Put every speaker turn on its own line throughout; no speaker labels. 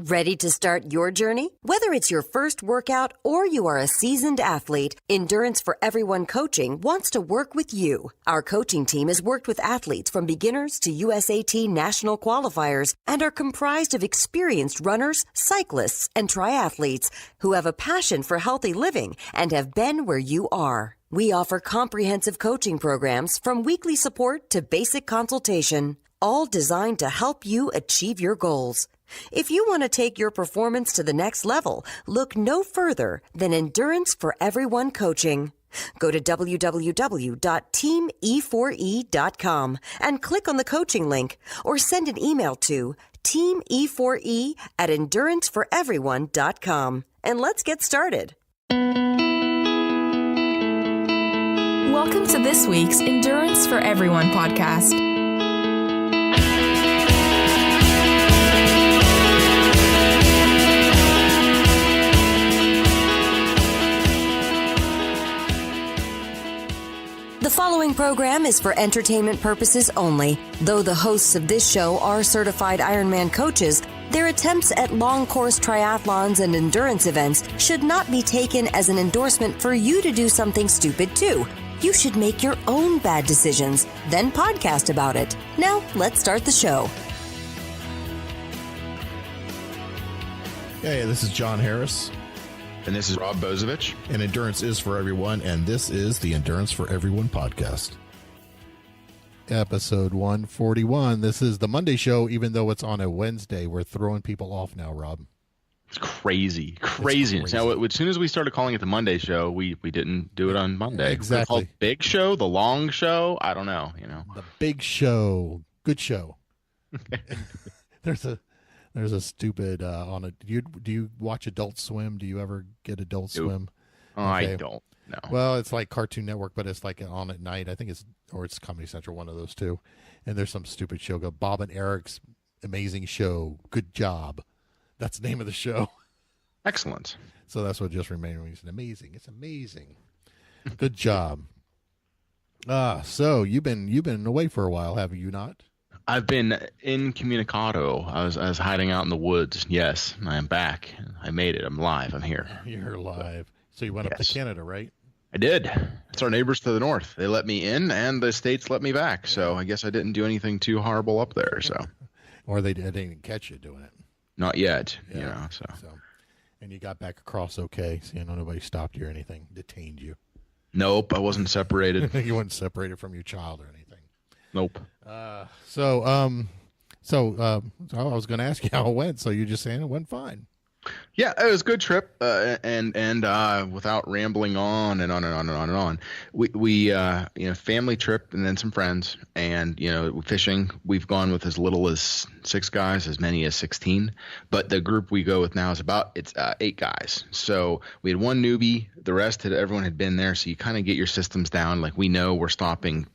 Ready to start your journey? Whether it's your first workout or you are a seasoned athlete, Endurance for Everyone Coaching wants to work with you. Our coaching team has worked with athletes from beginners to USAT national qualifiers and are comprised of experienced runners, cyclists, and triathletes who have a passion for healthy living and have been where you are. We offer comprehensive coaching programs from weekly support to basic consultation, all designed to help you achieve your goals. If you want to take your performance to the next level, look no further than Endurance for Everyone Coaching. Go to www.teamE4E.com and click on the coaching link or send an email to teamE4E@enduranceforeveryone.com. And let's get started.
Welcome to this week's Endurance for Everyone podcast.
The following program is for entertainment purposes only. Though the hosts of this show are certified Ironman coaches, their attempts at long-course triathlons and endurance events should not be taken as an endorsement for you to do something stupid too. You should make your own bad decisions, then podcast about it. Now, let's start the show.
Hey, this is John Harris.
And this is Rob Bozovich.
And Endurance is for Everyone, and this is the Endurance for Everyone podcast. Episode 141. This is the Monday show, even though it's on a Wednesday. We're throwing people off now, Rob.
It's crazy. Craziness. Now, as soon as we started calling it the Monday show, we didn't do it on Monday.
Exactly.
Called Big Show, the Long Show. I don't know.
The Big Show. Good show. There's a stupid on a. Do you watch Adult Swim? Do you ever get Adult Swim?
Oh, okay. I don't. No.
Well, it's like Cartoon Network, but it's like on at night. I think it's Comedy Central, one of those two. And there's some stupid show called Bob and Eric's Amazing Show. Good Job. That's the name of the show.
Excellent.
So that's what just remained when you said amazing. It's amazing. Good job. So you've been away for a while, have you not?
I've been incommunicado. I was hiding out in the woods. Yes, I am back. I made it. I'm live. I'm here.
You're live. So you went up to Canada, right?
I did. It's our neighbors to the north. They let me in, and the states let me back. So I guess I didn't do anything too horrible up there. So,
or they didn't catch you doing it.
Not yet.
Yeah. So, and you got back across okay. So nobody stopped you or anything, detained you.
Nope, I wasn't separated.
You weren't separated from your child or anything.
Nope.
So I was going to ask you how it went. So you're just saying it went fine.
Yeah, it was a good trip, and without rambling on and on and on and on and on, we family trip and then some friends, and fishing. We've gone with as little as 6 guys, as many as 16, but the group we go with now is about 8 guys. So we had one newbie, the rest everyone had been there, so you kind of get your systems down. Like we know we're stopping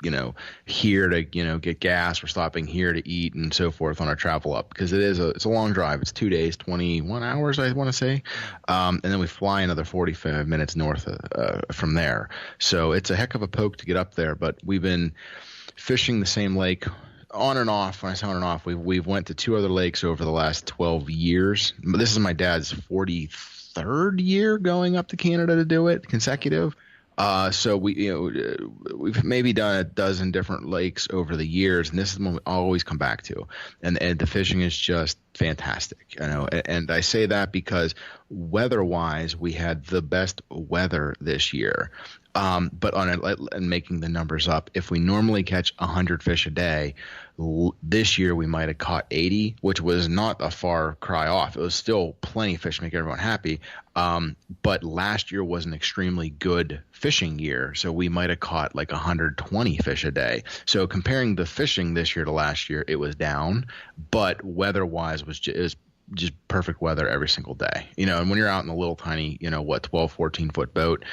here to get gas, we're stopping here to eat and so forth on our travel up, because it's a long drive. It's 2 days, 21 hours. I want to say, and then we fly another 45 minutes north from there. So it's a heck of a poke to get up there. But we've been fishing the same lake on and off. When I say on and off, we've went to 2 other lakes over the last 12 years. This is my dad's 43rd year going up to Canada to do it consecutive. So we've maybe done a dozen different lakes over the years, and this is one we always come back to. And the fishing is just fantastic, and I say that because weather-wise, we had the best weather this year. But and making the numbers up, if we normally catch 100 fish a day, this year we might have caught 80, which was not a far cry off. It was still plenty of fish to make everyone happy. But last year was an extremely good fishing year, so we might have caught like 120 fish a day. So comparing the fishing this year to last year, it was down, but weather-wise was just perfect weather every single day, and when you're out in a little tiny, 12, 14 foot boat,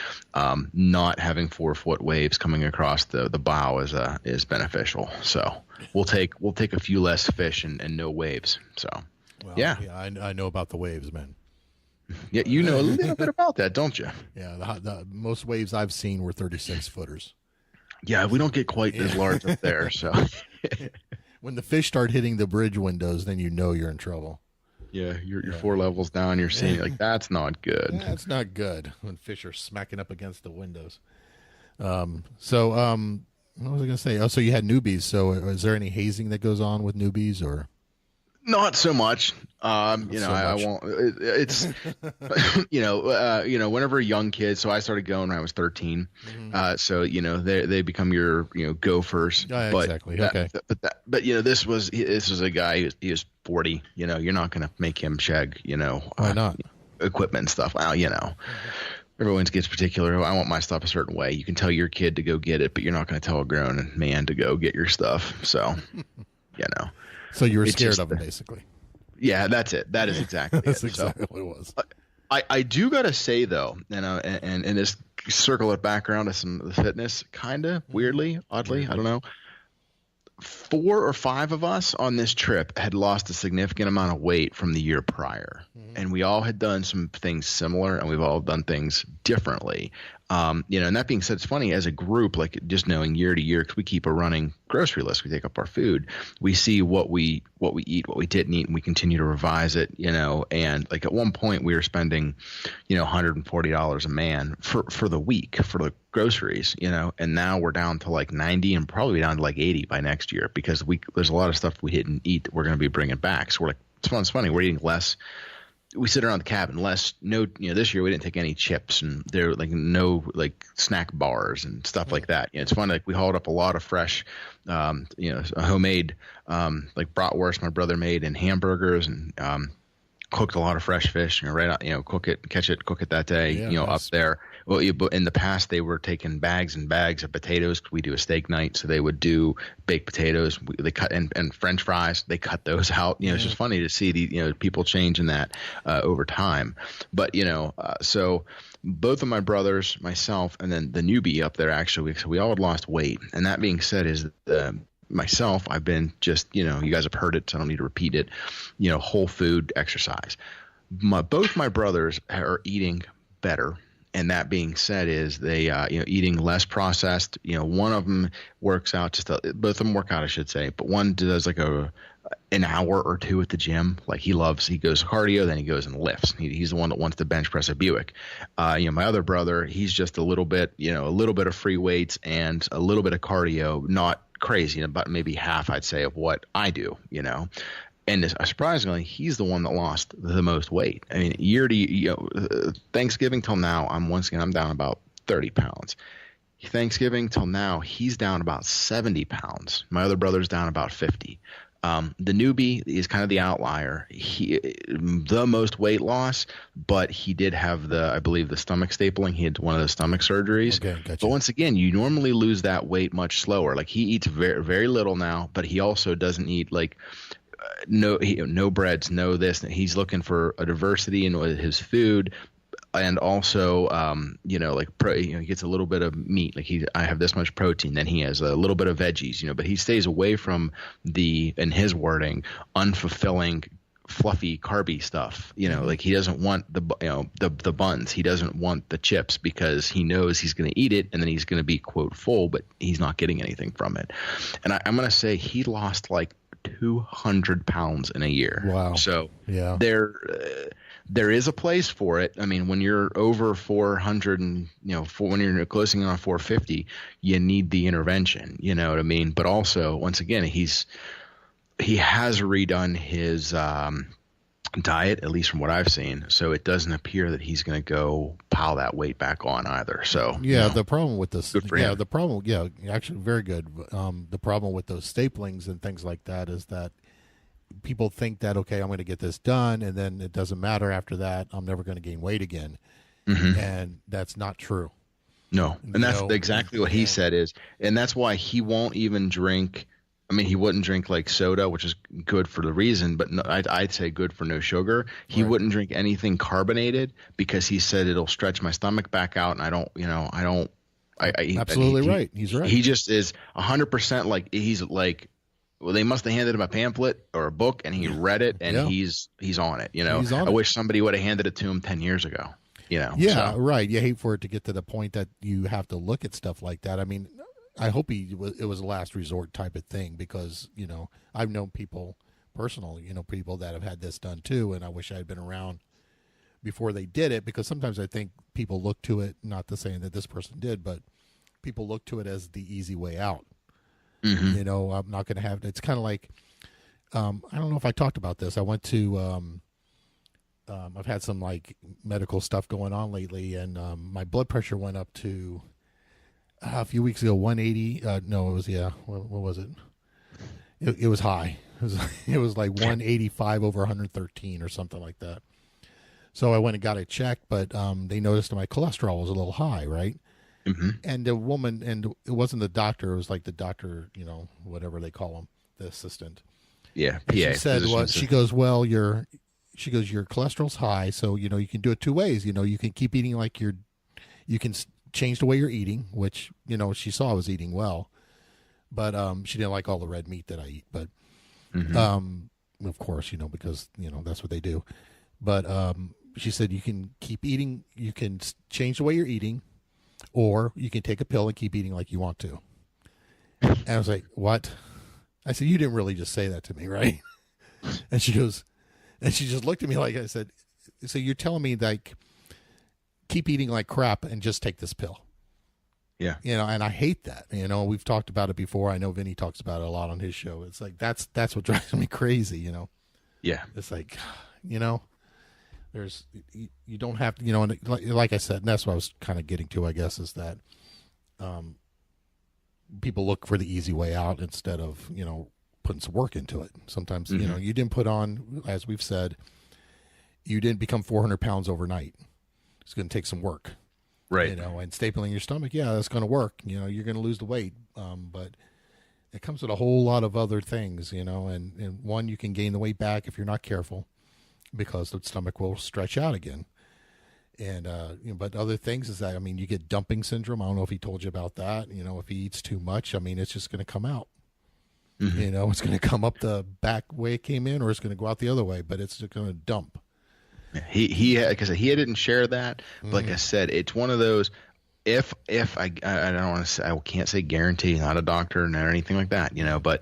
not having 4 foot waves coming across the bow is beneficial. So we'll take a few less fish and no waves. So, yeah,
I know about the waves, man.
Yeah. You know a little bit about that, don't you?
Yeah. The most waves I've seen were 36 footers.
Yeah. We don't get quite as large up there. So
when the fish start hitting the bridge windows, then you're in trouble.
you're 4 levels down. You're seeing like that's not good.
That's not good when fish are smacking up against the windows. What was I going to say? Oh, so you had newbies. So is there any hazing that goes on with newbies or?
Not so much. I won't. It's whenever young kids. So I started going when I was 13. So they become your gophers.
Exactly. Okay.
But this was a guy. He was 40. You're not going to make him shag.
Why not?
Equipment and stuff. Well, everyone gets particular. I want my stuff a certain way. You can tell your kid to go get it, but you're not going to tell a grown man to go get your stuff. So,
So you were scared of him, basically.
Yeah, that's it. That is exactly
that's
it.
exactly what it was.
I do got to say, though, and this circle of background of some fitness, kind of weirdly, oddly, I don't know. 4 or 5 of us on this trip had lost a significant amount of weight from the year prior. And we all had done some things similar, and we've all done things differently. And that being said, it's funny as a group, like just knowing year to year, because we keep a running grocery list. We take up our food. We see what we eat, what we didn't eat, and we continue to revise it. And like at one point we were spending, $140 a man for the week for the groceries. And now we're down to like 90 and probably down to like 80 by next year because there's a lot of stuff we didn't eat that we're going to be bringing back. So we're like, it's funny. We're eating less. We sit around the cabin this year we didn't take any chips and there were like no like snack bars and stuff like that. It's fun. Like we hauled up a lot of fresh, homemade, like bratwurst my brother made and hamburgers and, cooked a lot of fresh fish, right out, cook it, catch it, cook it that day, up there. Well, but in the past they were taking bags and bags of potatoes. We do a steak night. So they would do baked potatoes. They cut and French fries. They cut those out. It's just funny to see the, people changing that, over time. But, so both of my brothers, myself, and then the newbie up there, actually, so we all had lost weight. And that being said is myself, I've been just, you guys have heard it, so I don't need to repeat it, whole food exercise. Both my brothers are eating better. And that being said is they, eating less processed, one of them works out both of them work out, I should say, but one does like an hour or 2 at the gym. Like he goes cardio, then he goes and lifts. He's the one that wants to bench press a Buick. My other brother, he's just a little bit of free weights and a little bit of cardio, not crazy, about maybe half, I'd say, of what I do, And surprisingly, he's the one that lost the most weight. I mean, year to Thanksgiving till now, I'm down about 30 pounds. Thanksgiving till now, he's down about 70 pounds. My other brother's down about 50. The newbie is kind of the outlier. The most weight loss, but he did have I believe the stomach stapling. He had one of the stomach surgeries.
Okay, gotcha.
But once again, you normally lose that weight much slower. Like he eats very, very little now, but he also doesn't eat like no breads, no this. He's looking for a diversity in his food. And also, he gets a little bit of meat. Like I have this much protein. Then he has a little bit of veggies, but he stays away from in his wording, unfulfilling, fluffy, carby stuff. Like he doesn't want the buns. He doesn't want the chips because he knows he's going to eat it and then he's going to be quote full, but he's not getting anything from it. And I'm going to say he lost like 200 pounds in a year.
Wow.
So
yeah,
there is a place for it. I mean, when you're over 400 and, when you're closing in on 450, you need the intervention, you know what I mean? But also, once again, he has redone his diet, at least from what I've seen. So it doesn't appear that he's going to go pile that weight back on either. So
yeah, the problem with this,
him.
the problem, actually very good. The problem with those staplings and things like that is that people think that, okay, I'm going to get this done, and then it doesn't matter after that. I'm never going to gain weight again. Mm-hmm. And that's not true.
No. And that's exactly what he said is, and that's why he won't even drink. I mean, he wouldn't drink like soda, which is good for the reason, but no, I'd say good for no sugar. He wouldn't drink anything carbonated because he said it'll stretch my stomach back out. And I don't.
Absolutely right. He's right.
He just is 100% like he's like, well, they must have handed him a pamphlet or a book and he read it and he's on it. I wish somebody would have handed it to him 10 years ago.
Yeah, so. Right. You hate for it to get to the point that you have to look at stuff like that. I mean, I hope it was a last resort type of thing because, I've known people personal, people that have had this done too. And I wish I had been around before they did it, because sometimes I think people look to it, not to saying that this person did, but people look to it as the easy way out.
Mm-hmm.
I'm not going to have, it's kind of like, I don't know if I talked about this. I went to, I've had some like medical stuff going on lately, and my blood pressure went up to a few weeks ago 180. No, it was what was it? It was high. It was like 185 over 113 or something like that. So I went and got it checked, but they noticed that my cholesterol was a little high, right?
Mm-hmm.
And the woman, and it wasn't the doctor, it was like the doctor, whatever they call him, the assistant.
Yeah, PA.
She said, she goes, your cholesterol's high, so, you can do it two ways. You can keep eating like you can change the way you're eating, which, she saw I was eating well, but she didn't like all the red meat that I eat. But,
mm-hmm.
Of course, because, that's what they do. But she said, you can keep eating, you can change the way you're eating, or you can take a pill and keep eating like you want to. And I was like, what? I said, you didn't really just say that to me, right? And she goes, and she just looked at me like, I said, so you're telling me like, keep eating like crap and just take this pill.
Yeah.
And I hate that. We've talked about it before. I know Vinny talks about it a lot on his show. It's like, that's what drives me crazy,
Yeah.
It's like, you don't have to, and like I said, and that's what I was kind of getting to, I guess, is that people look for the easy way out instead of, putting some work into it. Sometimes,
mm-hmm.
You didn't put on, as we've said, you didn't become 400 pounds overnight. It's going to take some work.
Right.
And stapling your stomach, yeah, that's going to work. You're going to lose the weight. But it comes with a whole lot of other things, and one, you can gain the weight back if you're not careful, because the stomach will stretch out again. And, but other things is that, you get dumping syndrome. I don't know if he told you about that. If he eats too much, it's just going to come out. Mm-hmm. It's going to come up the back way it came in, or it's going to go out the other way, but it's just going to dump.
He like I said, he didn't share that. But like I said, it's one of those, if I don't want to say, I can't say guarantee, not a doctor or anything like that, but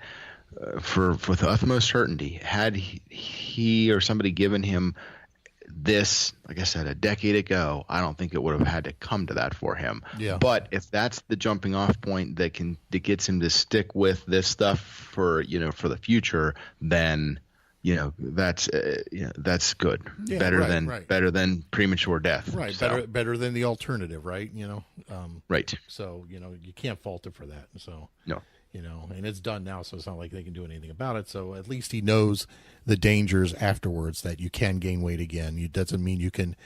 for the utmost certainty, had he or somebody given him this, like I said, a decade ago, I don't think it would have had to come to that for him.
Yeah.
But if that's the jumping off point that gets him to stick with this stuff for the future, then that's good.
Yeah,
better than premature death.
Right.
So.
Better than the alternative, right?
Right.
So, you can't fault it for that. So,
no.
And it's done now, so it's not like they can do anything about it. So at least he knows the dangers afterwards, that you can gain weight again. It doesn't mean you can,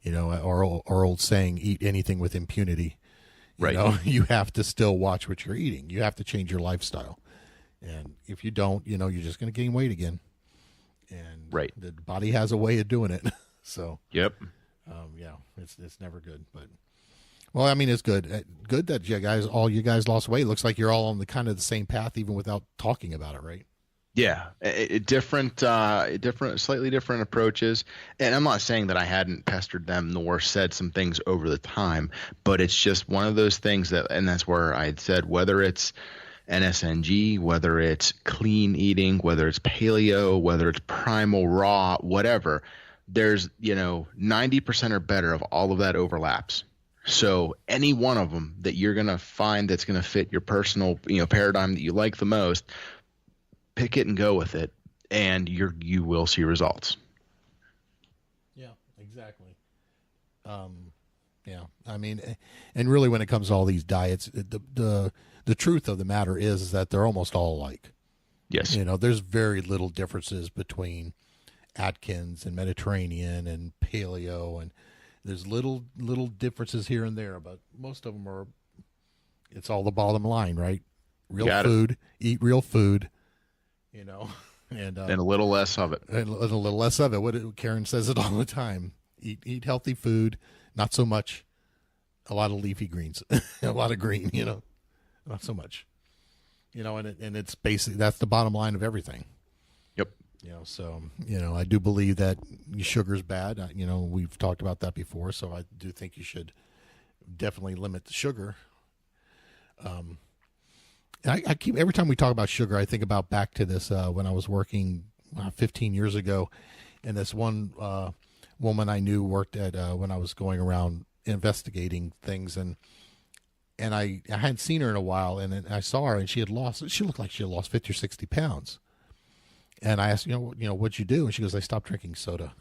our old saying, eat anything with impunity.
Right.
You have to still watch what you're eating. You have to change your lifestyle. And if you don't, you're just going to gain weight again. And
right.
The body has a way of doing it. So,
yep.
Yeah, it's never good, but. Well, it's good. Good that all you guys lost weight. Looks like you're all on the kind of the same path, even without talking about it, right?
Yeah, slightly different approaches. And I'm not saying that I hadn't pestered them nor said some things over the time, but it's just one of those things and that's where I had said, whether it's NSNG, whether it's clean eating, whether it's paleo, whether it's primal raw, whatever, there's 90% or better of all of that overlaps. So any one of them that you're going to find that's going to fit your personal, paradigm that you like the most, pick it and go with it, and you will see results.
Yeah, exactly. Yeah, and really when it comes to all these diets, the truth of the matter is that they're almost all alike.
Yes.
There's very little differences between Atkins and Mediterranean and paleo, and there's little differences here and there, but most of them it's all the bottom line, right? Real food, eat real food, and
a little less of it.
And a little less of it. Karen says it all the time. Eat healthy food, not so much a lot of leafy greens, a lot of green, not so much. And it's basically, that's the bottom line of everything.
Yep.
So, I do believe that sugar's bad. We've talked about that before, so I do think you should definitely limit the sugar. I keep, every time we talk about sugar, I think about back to this, when I was working 15 years ago, and this one woman I knew worked at when I was going around investigating things, and I hadn't seen her in a while, and then I saw her, and she looked like she had lost 50 or 60 pounds. And I asked, what'd you do? And she goes, I stopped drinking soda.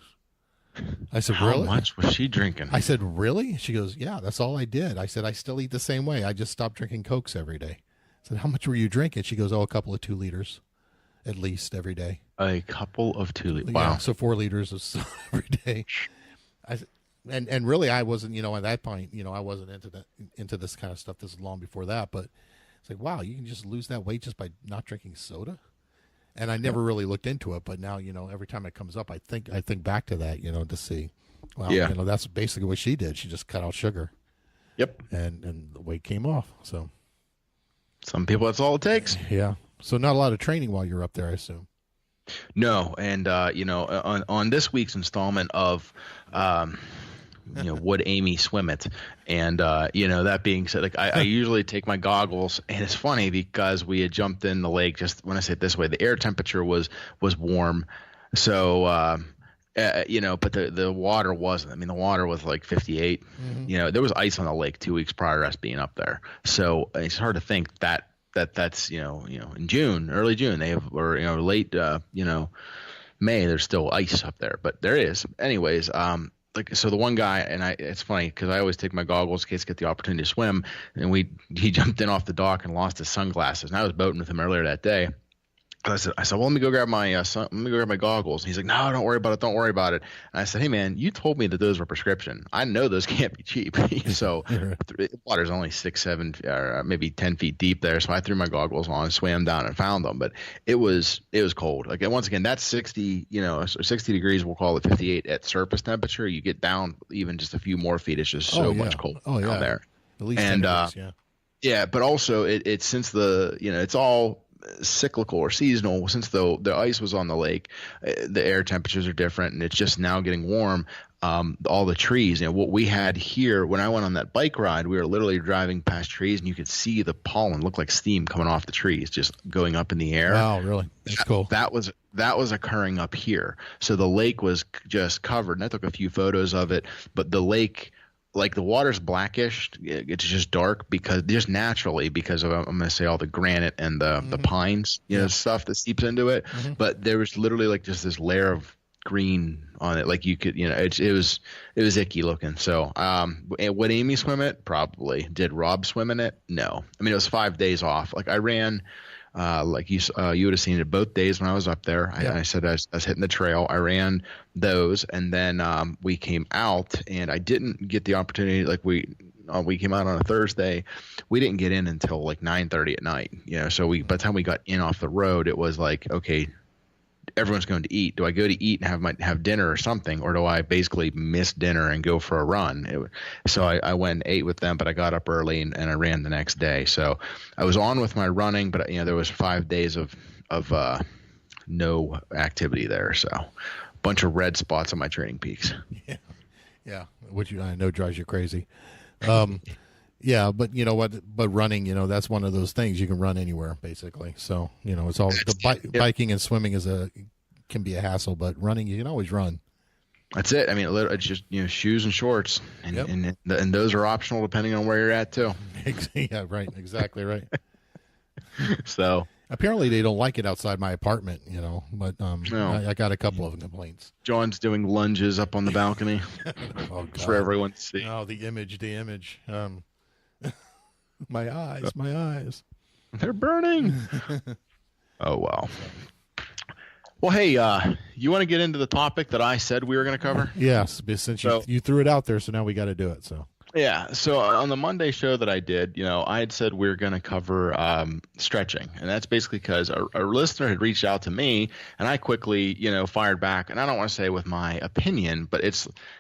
I said, really?
How much was she drinking?
I said, really? She goes, yeah, that's all I did. I said, I still eat the same way. I just stopped drinking Cokes every day. I said, how much were you drinking? She goes, a couple of 2 liters at least every day.
A couple of 2 liters. Wow.
Yeah, so 4 liters of soda every day. And really, I wasn't, at that point, I wasn't into this kind of stuff. This is long before that. But it's like, wow, you can just lose that weight just by not drinking soda. And I never really looked into it, but now, every time it comes up, I think back to that, to see, well, that's basically what she did. She just cut out sugar.
Yep.
And the weight came off. So
some people, that's all it takes.
Yeah. So not a lot of training while you're up there, I assume.
No. And, on this week's installment of, would Amy swim it? And, that being said, like I usually take my goggles, and it's funny because we had jumped in the lake. Just when I say it this way, the air temperature was warm. So, but the water wasn't. I mean, the water was like 58. Mm-hmm. There was ice on the lake 2 weeks prior to us being up there. So it's hard to think that's, in June, early June, or late, May, there's still ice up there, but there is. Anyways, so the one guy, and it's funny because I always take my goggles in case I get the opportunity to swim, and he jumped in off the dock and lost his sunglasses. And I was boating with him earlier that day. I said, well, let me go grab my goggles. And he's like, no, don't worry about it. Don't worry about it. And I said, hey man, you told me that those were prescription. I know those can't be cheap. So the water's only 6, 7, or maybe 10 feet deep there. So I threw my goggles on, swam down, and found them. But it was cold. Like, once again, that's 60, 60 degrees. We'll call it 58 at surface temperature. You get down even just a few more feet, it's just so much colder down there. At least 10 degrees, yeah. Yeah, but also it's since it's all cyclical or seasonal. Since the ice was on the lake, the air temperatures are different, and it's just now getting warm. All the trees, what we had here when I went on that bike ride, we were literally driving past trees, and you could see the pollen look like steam coming off the trees, just going up in the air.
Wow, really? That's cool.
That was occurring up here. So the lake was just covered, and I took a few photos of it, but the lake, like, the water's blackish. It's just dark because of, I'm going to say, all the granite and the pines, stuff that seeps into it. Mm-hmm. But there was literally like just this layer of green on it. Like, you could, it was icky looking. So, would Amy swim it? Probably. Did Rob swim in it? No. I mean, it was 5 days off. Like, I ran, like you would have seen it both days when I was up there. I said I was hitting the trail. I ran those, and then we came out, and I didn't get the opportunity. Like, we came out on a Thursday. We didn't get in until like 9:30 at night. So by the time we got in off the road, it was like, okay, everyone's going to eat. Do I go to eat and have dinner or something, or do I basically miss dinner and go for a run? So I went and ate with them, but I got up early and I ran the next day. So I was on with my running, but there was 5 days of no activity there. So a bunch of red spots on my training peaks.
Yeah, which I know drives you crazy. Yeah, but you know what? But running, that's one of those things. You can run anywhere, basically. So it's all biking and swimming can be a hassle, but running, you can always run.
That's it. I mean, it's just shoes and shorts, and those are optional depending on where you're at too.
Yeah, right. Exactly right.
So
apparently they don't like it outside my apartment, but no. I got a couple of complaints.
John's doing lunges up on the balcony for everyone to see.
Oh, the image. My eyes.
They're burning. Oh, wow. Well, hey, you want to get into the topic that I said we were going to cover?
Yes, since you threw it out there, so now we got to do it. So.
Yeah. So on the Monday show that I did, I had said we were going to cover stretching. And that's basically because a listener had reached out to me, and I quickly, fired back. And I don't want to say with my opinion, but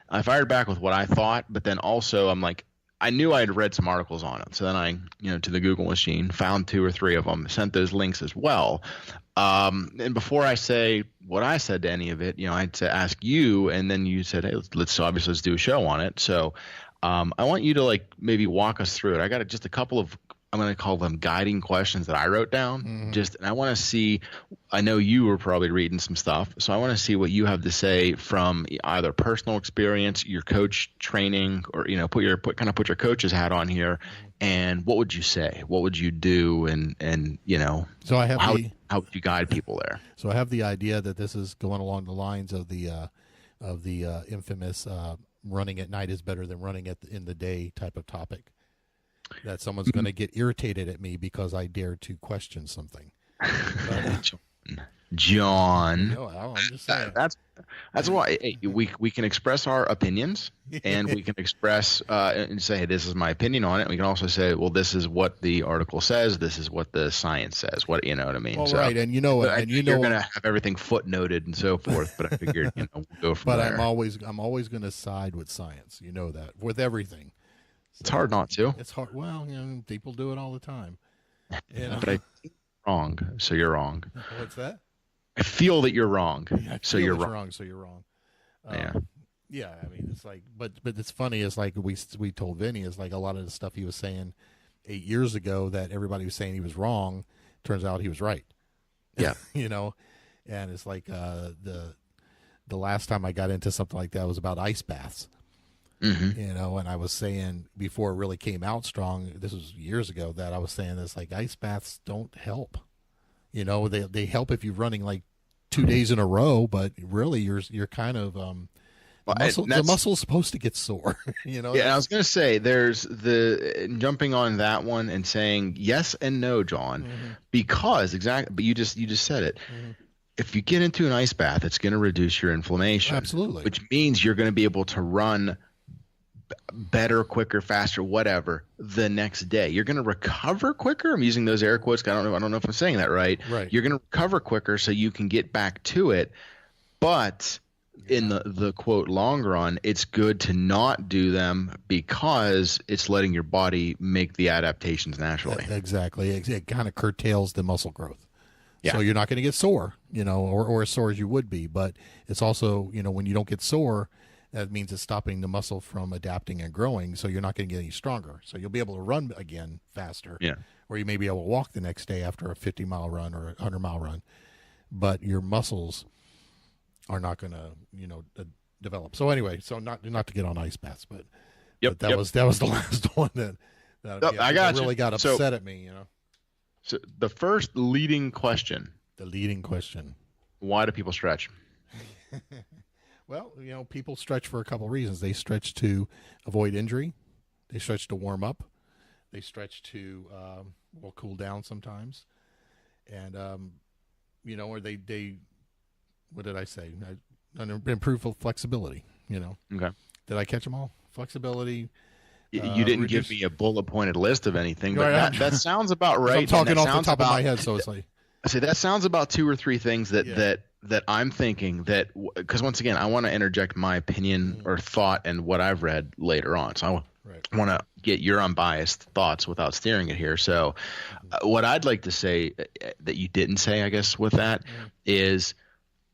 I fired back with what I thought. But then also I'm like, I knew I had read some articles on it. So then I, to the Google machine, found 2 or 3 of them, sent those links as well. And before I say what I said to any of it, I'd ask you, and then you said, hey, let's do a show on it. So I want you to maybe walk us through it. I got just a couple of I'm going to call them guiding questions that I wrote down. And I want to see, I know you were probably reading some stuff, so I want to see what you have to say from either personal experience, your coach training, or, put your coach's hat on here. And what would you say? What would you do? And
so I have
how would you guide people there?
So I have the idea that this is going along the lines of the infamous running at night is better than running in the day type of topic. That someone's going to get irritated at me because I dare to question something.
John,
I'm just saying.
That's why we can express our opinions, and we can express and say, hey, this is my opinion on it. We can also say, well, this is what the article says. This is what the science says. What what I mean?
Well, right, and you're
going to have everything footnoted and so forth. But I figured we'll go from there.
But I'm always going to side with science. You know that with everything. So
it's hard not to.
It's hard. Well, people do it all the time.
But I think you're wrong, so you're wrong.
What's that?
I feel that you're wrong, so you're
wrong. So you're wrong.
Yeah.
Yeah. I mean, it's like, but it's funny. It's like we told Vinny is like a lot of the stuff he was saying 8 years ago that everybody was saying he was wrong. Turns out he was right.
Yeah.
And it's like the last time I got into something like that was about ice baths. And I was saying before it really came out strong, this was years ago, that I was saying this, like, ice baths don't help. They help if you're running like 2 days in a row, but really you're kind of the muscle's supposed to get sore. Yeah,
I was going to say there's the jumping on that one and saying yes and no, John, because exactly. But you just said it. If you get into an ice bath, it's going to reduce your inflammation.
Absolutely, which
means you're going to be able to run better, quicker, faster, whatever the next day. You're going to recover quicker. I'm using those air quotes. I don't know if I'm saying that right.
Right.
You're going to recover quicker so you can get back to it. But in the quote long run, it's good to not do them because it's letting your body make the adaptations naturally.
Exactly. It kind of curtails the muscle growth.
Yeah.
So you're not going to get sore, or as sore as you would be. But it's also, when you don't get sore, that means it's stopping the muscle from adapting and growing, so you're not going to get any stronger. So you'll be able to run again faster, or you may be able to walk the next day after a 50-mile run or a 100-mile run. But your muscles are not going to, develop. So anyway, so not to get on ice baths, but that was the last one that
I got
really got upset at me.
So the first leading question. Why do people stretch?
Well, people stretch for a couple reasons. They stretch to avoid injury. They stretch to warm up. They stretch to cool down sometimes. And, or they what did I say? Improve flexibility,
Okay.
Did I catch them all? Flexibility.
You didn't give me a bullet-pointed list of anything, but
right,
that sounds about right.
I'm talking off the top of my head, so it's like.
I say that sounds about 2 or 3 things that I'm thinking that, because once again, I want to interject my opinion or thought and what I've read later on. So I want to get your unbiased thoughts without steering it here. So what I'd like to say that you didn't say, I guess, with that is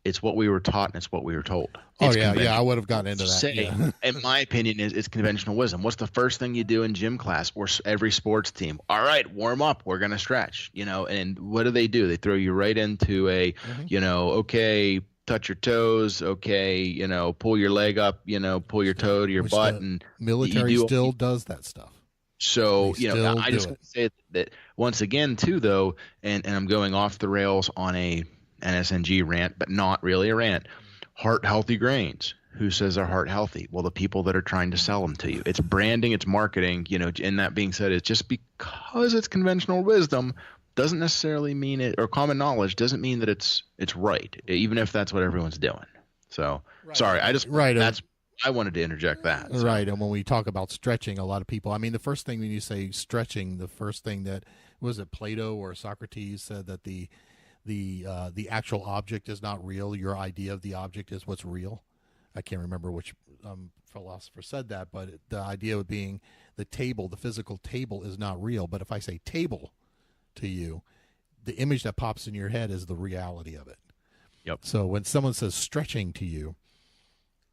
it's what we were taught and it's what we were told.
I would have gotten into that.
In my opinion, it's conventional wisdom. What's the first thing you do in gym class or every sports team? All right, warm up. We're going to stretch, and what do? They throw you right into a, okay, touch your toes. Okay, pull your leg up, pull your toe to your butt. And
military still does that stuff.
So, I just want to say that once again, too, though, and I'm going off the rails on a NSNG rant, but not really a rant. Heart healthy grains. Who says they're heart healthy? Well, the people that are trying to sell them to you. It's branding, it's marketing. And that being said, it's just because it's conventional wisdom doesn't necessarily mean it, or common knowledge doesn't mean that it's right, even if that's what everyone's doing. So sorry, I wanted to interject that.
So. Right, and when we talk about stretching, a lot of people. I mean, the first thing when you say stretching, the first thing that was it Plato or Socrates said that the actual object is not real. Your idea of the object is what's real. I can't remember which philosopher said that, but the idea of being the table, the physical table, is not real. But if I say table to you, the image that pops in your head is the reality of it.
Yep.
So when someone says stretching to you,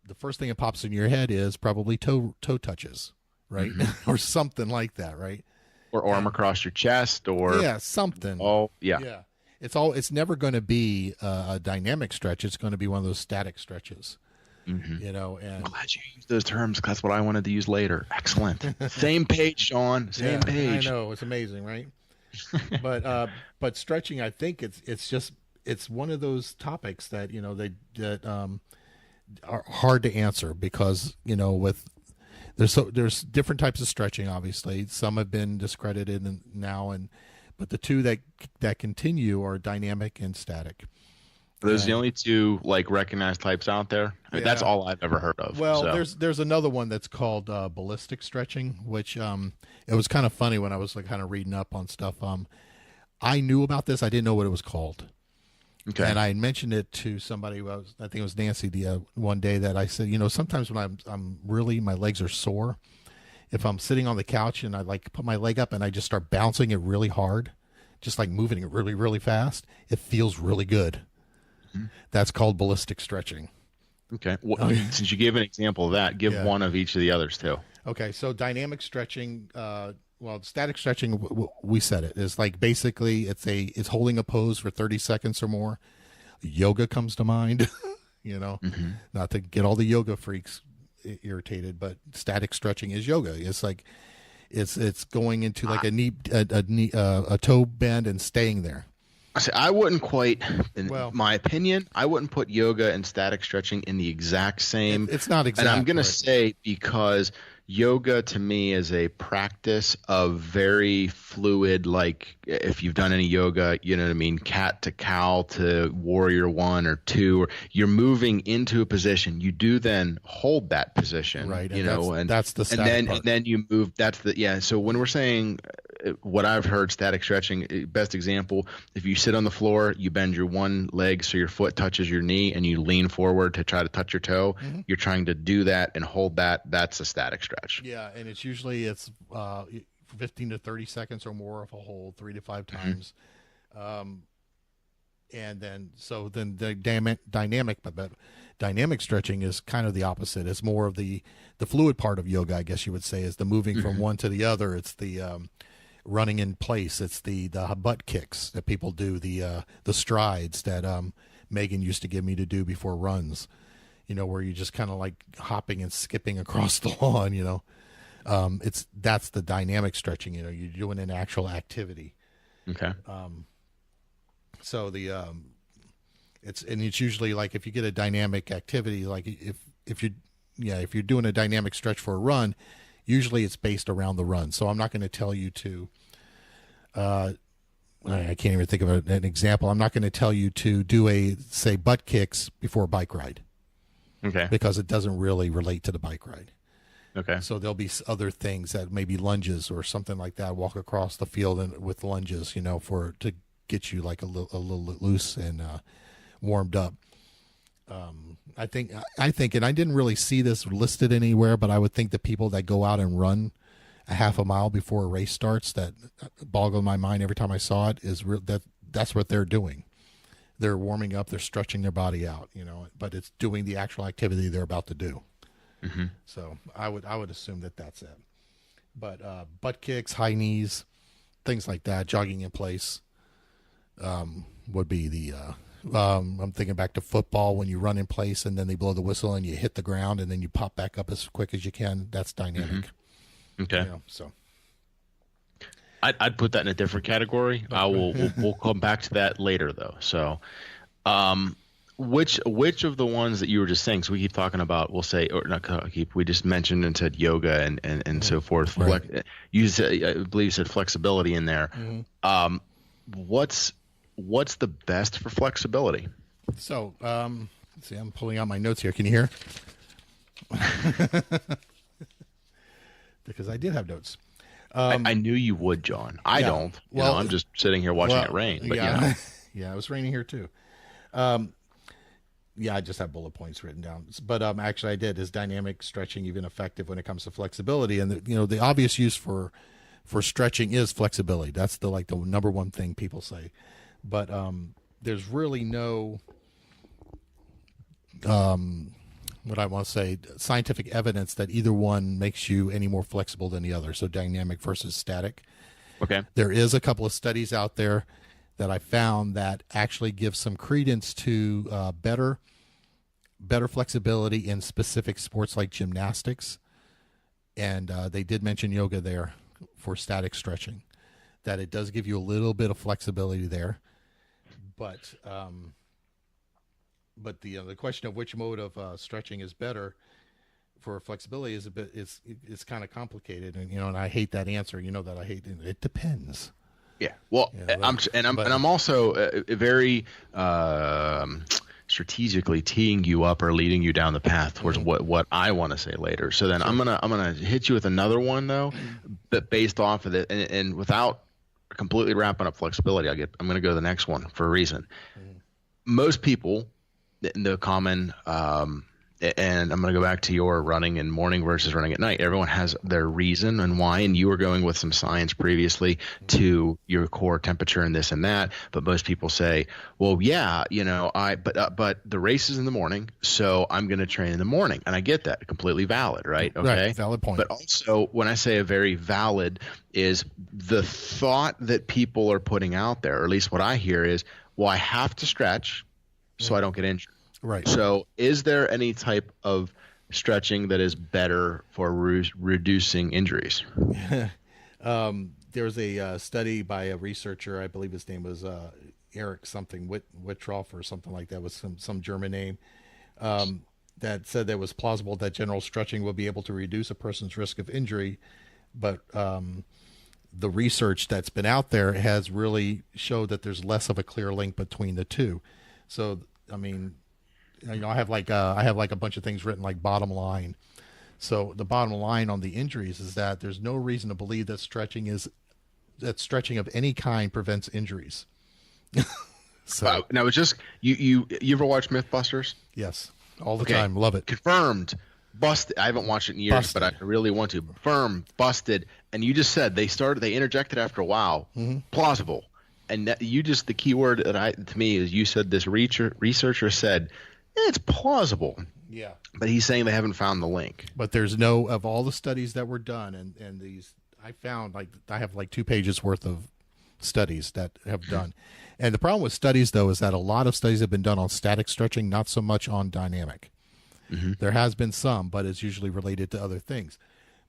the first thing that pops in your head is probably toe touches, right? Or something like that, right?
or arm across your chest, or
something.
Oh,
Yeah. It's never going to be a dynamic stretch. It's going to be one of those static stretches.
Mm-hmm.
And
I'm glad you used those terms, because that's what I wanted to use later. Excellent. Same page, Sean. Same page.
I know, it's amazing, right? but stretching, I think it's one of those topics that are hard to answer, because there's different types of stretching. Obviously, some have been discredited now, but the two that continue are dynamic and static.
Those are the only two recognized types out there. I mean, that's all I've ever heard of.
Well, there's another one that's called ballistic stretching, which it was kind of funny when I was kind of reading up on stuff. I knew about this. I didn't know what it was called.
Okay.
And I mentioned it to somebody I think it was Nancy one day, that I said, sometimes when I'm really, my legs are sore, if I'm sitting on the couch and I put my leg up and I just start bouncing it really hard, just moving it really, really fast, it feels really good. Mm-hmm. That's called ballistic stretching.
Okay. Well, since you gave an example of that, give one of each of the others too.
Okay. So dynamic stretching, static stretching, we said it is basically it's holding a pose for 30 seconds or more. Yoga comes to mind,
Mm-hmm.
Not to get all the yoga freaks irritated, but static stretching is yoga. It's it's going into a toe bend and staying there.
I wouldn't quite, my opinion, I wouldn't put yoga and static stretching in the exact same.
It's not exact.
And I'm going to say, because yoga to me is a practice of very fluid, if you've done any yoga, you know what I mean, cat to cow to warrior 1 or 2, or you're moving into a position. You do then hold that position,
right?
That's the
static part.
And then you move. So when we're saying what I've heard, static stretching, best example, if you sit on the floor, you bend your one leg so your foot touches your knee and you lean forward to try to touch your toe. Mm-hmm. You're trying to do that and hold that. That's a static stretch.
Yeah, and it's usually 15 to 30 seconds or more of a hold, 3 to 5 times. Mm-hmm. And then the dynamic stretching is kind of the opposite. It's more of the fluid part of yoga, I guess you would say, is the moving mm-hmm. from one to the other. It's the running in place. It's the butt kicks that people do, the strides that Megan used to give me to do before runs, where you just kind of hopping and skipping across the lawn, that's the dynamic stretching, you're doing an actual activity.
Okay.
So it's usually if you get a dynamic activity, if you're doing a dynamic stretch for a run, usually it's based around the run. So I'm not going to tell you to, I can't even think of an example. I'm not going to tell you to do say butt kicks before a bike ride.
Okay.
Because it doesn't really relate to the bike ride.
Okay.
So there'll be other things that maybe lunges or something like that, walk across the field with lunges, to get you a little loose and warmed up. I think, and I didn't really see this listed anywhere, but I would think the people that go out and run a half a mile before a race starts, that boggled my mind every time I saw it, is that's what they're doing. They're warming up, they're stretching their body out, but it's doing the actual activity they're about to do.
Mm-hmm.
So I would assume that's it. But butt kicks, high knees, things like that, jogging in place, would be the. I'm thinking back to football when you run in place and then they blow the whistle and you hit the ground and then you pop back up as quick as you can. That's dynamic.
Mm-hmm. Okay.
So
I'd put that in a different category. We'll come back to that later though. So, which of the ones that you were just saying? So we keep talking about. We'll say, or not keep. We just mentioned and said yoga and mm-hmm. so forth.
Right.
You said, I believe you said flexibility in there.
Mm-hmm.
What's the best for flexibility?
So, let's see, I'm pulling out my notes here. Can you hear? Because I did have notes.
I knew you would, John. I don't. I'm just sitting here watching it rain. But
yeah, yeah, it was raining here too. Yeah, I just have bullet points written down. But actually, I did. Is dynamic stretching even effective when it comes to flexibility? And the obvious use for stretching is flexibility. That's the number one thing people say. But there's really no what I want to say, scientific evidence that either one makes you any more flexible than the other. So dynamic versus static.
Okay.
There is a couple of studies out there that I found that actually give some credence to better flexibility in specific sports like gymnastics. And they did mention yoga there for static stretching, that it does give you a little bit of flexibility there. But the question of which mode of stretching is better for flexibility is it's kind of complicated, and and I hate that answer. That I hate it. It depends.
Yeah. Well, I'm also very strategically teeing you up or leading you down the path towards what I want to say later. So then I'm gonna hit you with another one though, but based off of it and without completely wrapping up flexibility, I'm gonna go to the next one for a reason. Most people, the common and I'm going to go back to your running in morning versus running at night. Everyone has their reason and why, and you were going with some science previously to your core temperature and this and that. But most people say, well, yeah, but the race is in the morning, so I'm going to train in the morning. And I get that. Completely valid, right? Okay.
Right, valid point.
But also when I say a very valid is the thought that people are putting out there, or at least what I hear is, well, I have to stretch so I don't get injured.
Right.
So is there any type of stretching that is better for reducing injuries?
There was a study by a researcher, I believe his name was Eric something, Wittroff or something like that, was some German name, that said that it was plausible that general stretching will be able to reduce a person's risk of injury. But the research that's been out there has really showed that there's less of a clear link between the two. So, I mean, I have like a bunch of things written like bottom line. So the bottom line on the injuries is that there's no reason to believe that stretching of any kind prevents injuries. So
now it's just you ever watch Mythbusters?
Yes, all the time. Love it.
Confirmed. Busted. I haven't watched it in years, but I really want to. Firm. Busted. And you just said they interjected after a while. Plausible. And the key word to me is you said this researcher said, it's plausible.
Yeah.
But he's saying they haven't found the link.
But there's no, of all the studies that were done, and these, I found I have like 2 pages worth of studies that have done. And the problem with studies though is that a lot of studies have been done on static stretching, not so much on dynamic. There has been some, but it's usually related to other things.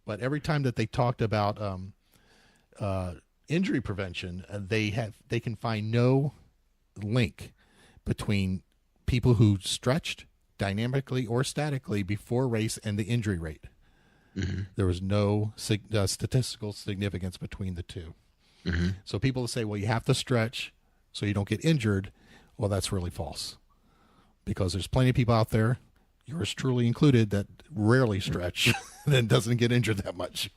But every time that they talked about injury prevention, they can find no link between people who stretched dynamically or statically before race and the injury rate. There was no statistical significance between the two. So people say, well, you have to stretch so you don't get injured. Well, that's really false, because there's plenty of people out there, yours truly included, that rarely stretch and doesn't get injured that much.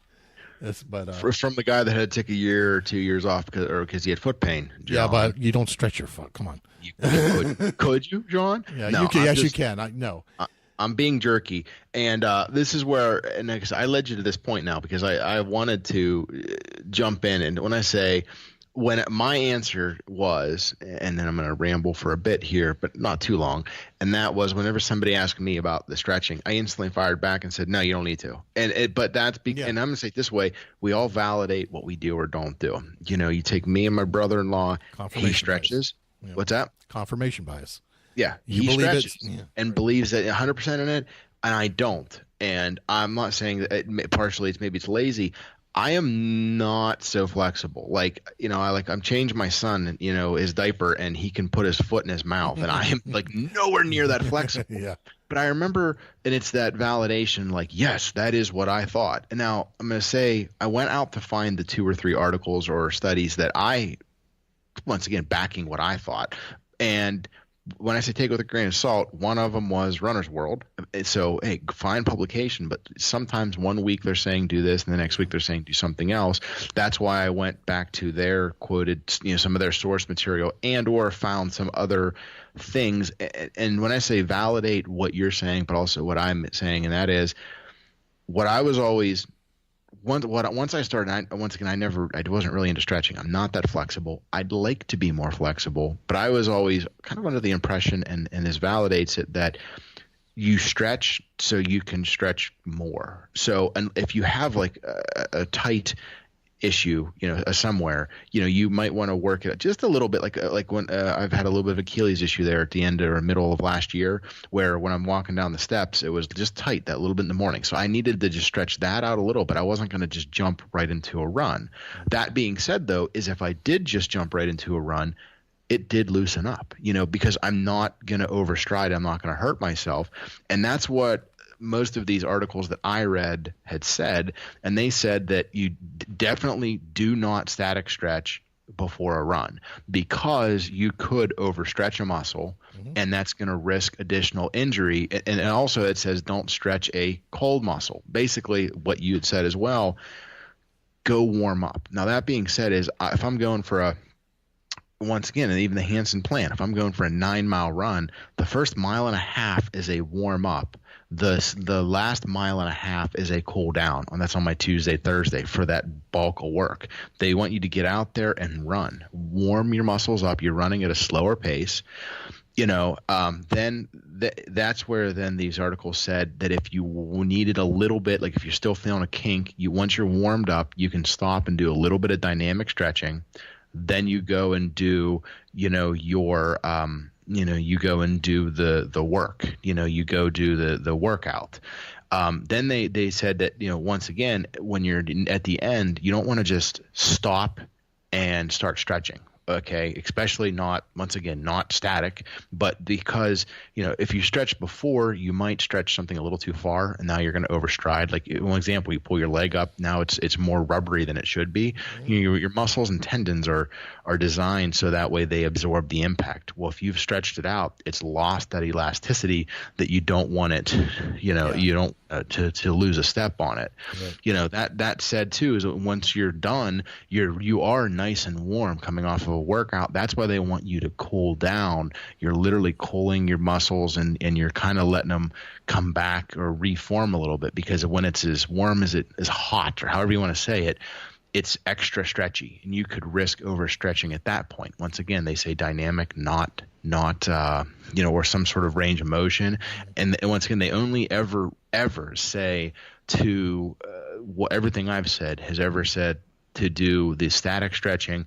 From the guy that had to take a year or 2 years off because he had foot pain, John.
Yeah, but you don't stretch your foot. Come on.
Could you, John?
Yeah, no, you can. Yes, you can. No.
I'm being jerky, and this is where, and I led you to this point now because I wanted to jump in, and when my answer was, and then I'm going to ramble for a bit here, but not too long, and that was whenever somebody asked me about the stretching, I instantly fired back and said, no, you don't need to. And I'm going to say it this way: we all validate what we do or don't do. You take me and my brother-in-law, he stretches.
Yeah.
What's that?
Confirmation bias.
Yeah,
he stretches
and believes that 100% in it, and I don't. And I'm not saying that partially it's lazy. I am not so flexible. I'm changing my son, his diaper, and he can put his foot in his mouth, and I am nowhere near that flexible.
Yeah.
But I remember, and it's that validation, yes, that is what I thought. And now I'm going to say I went out to find the 2 or 3 articles or studies that once again, backing what I thought. And when I say take it with a grain of salt, one of them was Runner's World. So, hey, fine publication, but sometimes one week they're saying do this, and the next week they're saying do something else. That's why I went back to their quoted, some of their source material and or found some other things. And when I say validate what you're saying, but also what I'm saying, and that is what I was always – once I started, I wasn't really into stretching. I'm not that flexible. I'd like to be more flexible, but I was always kind of under the impression, and this validates it, that you stretch so you can stretch more. So, and if you have a tight issue, somewhere, you might want to work it just a little bit, like when I've had a little bit of Achilles issue there at the end or middle of last year, where when I'm walking down the steps, it was just tight that little bit in the morning. So I needed to just stretch that out a little bit. I wasn't going to just jump right into a run. That being said, though, is if I did just jump right into a run, it did loosen up, because I'm not going to overstride. I'm not going to hurt myself. And that's what most of these articles that I read had said, and they said that you definitely do not static stretch before a run, because you could overstretch a muscle, and that's going to risk additional injury. And also it says don't stretch a cold muscle. Basically what you had said as well, go warm up. Now that being said, is if I'm going for once again, and even the Hansen plan, if I'm going for a 9-mile run, the first mile and a half is a warm up. The last mile and a half is a cool down, and that's on my Tuesday, Thursday for that bulk of work. They want you to get out there and run, warm your muscles up. You're running at a slower pace, then that's where then these articles said that if you needed a little bit, like if you're still feeling a kink, once you're warmed up, you can stop and do a little bit of dynamic stretching. Then you go and do, you go and do the work, you go do the workout. Then they said that, once again, when you're at the end, you don't want to just stop and start stretching. Okay. Especially not static, but because, if you stretch before, you might stretch something a little too far and now you're going to overstride. Like one example, you pull your leg up. Now it's more rubbery than it should be. Your muscles and tendons are designed so that way they absorb the impact. Well, if you've stretched it out, it's lost that elasticity that you don't want it, you don't to lose a step on it. Right. That said too, is that once you're done, you are nice and warm coming off of a workout. That's why they want you to cool down. You're literally cooling your muscles and you're kind of letting them come back or reform a little bit, because when it's as warm as it is hot, or however you want to say it, it's extra stretchy, and you could risk overstretching at that point. Once again, they say dynamic, not or some sort of range of motion. And once again, they only ever say to everything I've said has ever said to do the static stretching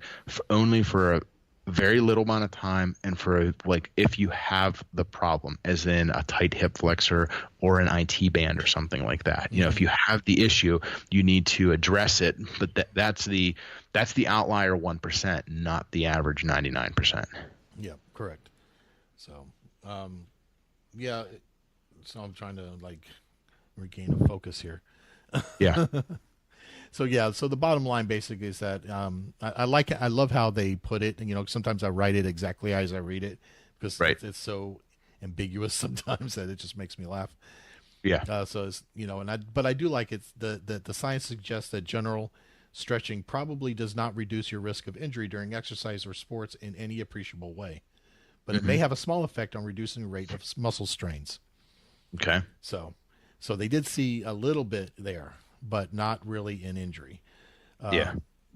only for a very little amount of time, and for if you have the problem, as in a tight hip flexor or an IT band or something like that. If you have the issue, you need to address it. But that's the outlier 1%, not the average 99%.
Yeah, correct. So, so I'm trying to regain a focus here.
Yeah.
So the bottom line basically is that I love how they put it. And, sometimes I write it exactly as I read it, because it's so ambiguous sometimes that it just makes me laugh.
Yeah.
So it's, but I do like it. The science suggests that general stretching probably does not reduce your risk of injury during exercise or sports in any appreciable way, but it may have a small effect on reducing the rate of muscle strains.
Okay.
So they did see a little bit there, but not really in injury.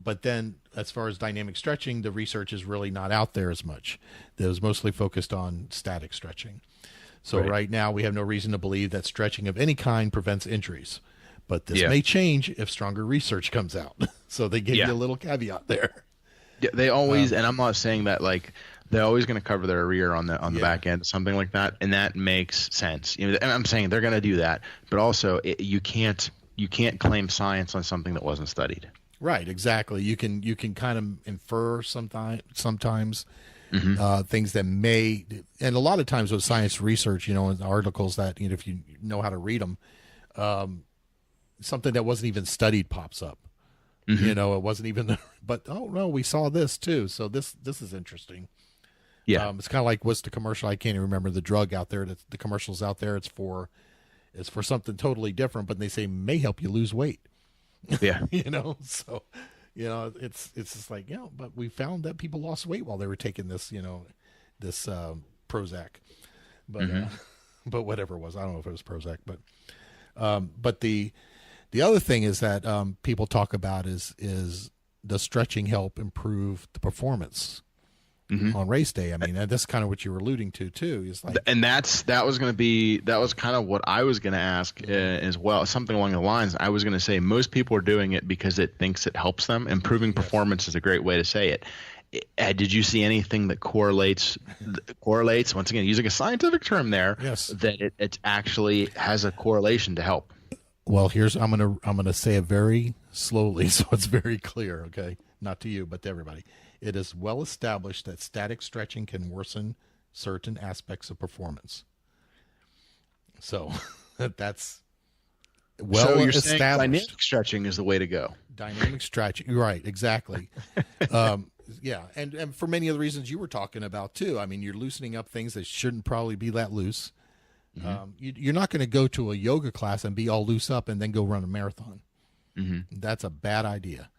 But then as far as dynamic stretching, the research is really not out there as much. It was mostly focused on static stretching. So right now we have no reason to believe that stretching of any kind prevents injuries, but this may change if stronger research comes out. So they gave you a little caveat there.
Yeah, they always, and I'm not saying that they're always going to cover their rear on the back end, something like that, and that makes sense. And I'm saying they're going to do that, but also you can't claim science on something that wasn't studied.
Right, exactly. You can kind of infer sometimes things that may, and a lot of times with science research, in articles that if you know how to read them, something that wasn't even studied pops up. It wasn't even, but oh no, we saw this too. So this is interesting. Yeah, it's kind of like what's the commercial? I can't even remember the drug out there. The commercials out there. It's for something totally different, but they say may help you lose weight.
Yeah,
So, it's just like but we found that people lost weight while they were taking this, this Prozac, but but whatever it was, I don't know if it was Prozac, but the other thing is that people talk about is does stretching help improve the performance? on race day. I mean, that's kind of what you were alluding to too. Is like,
and that was kind of what I was going to ask as well. Something along the lines. I was going to say most people are doing it because it thinks it helps them. Improving performance is a great way to say it. Did you see anything that correlates once again using a scientific term there?
Yes.
That it actually has a correlation to help.
Well, I'm gonna say it very slowly so it's very clear. Okay, not to you, but to everybody. It is well established that static stretching can worsen certain aspects of performance. So that's well
so you're
established.
saying dynamic stretching is the way to go.
Dynamic stretching, right? Exactly. Yeah, and for many of the reasons you were talking about too. I mean, you're loosening up things that shouldn't probably be that loose. You're not going to go to a yoga class and be all loose up and then go run a marathon. That's a bad idea.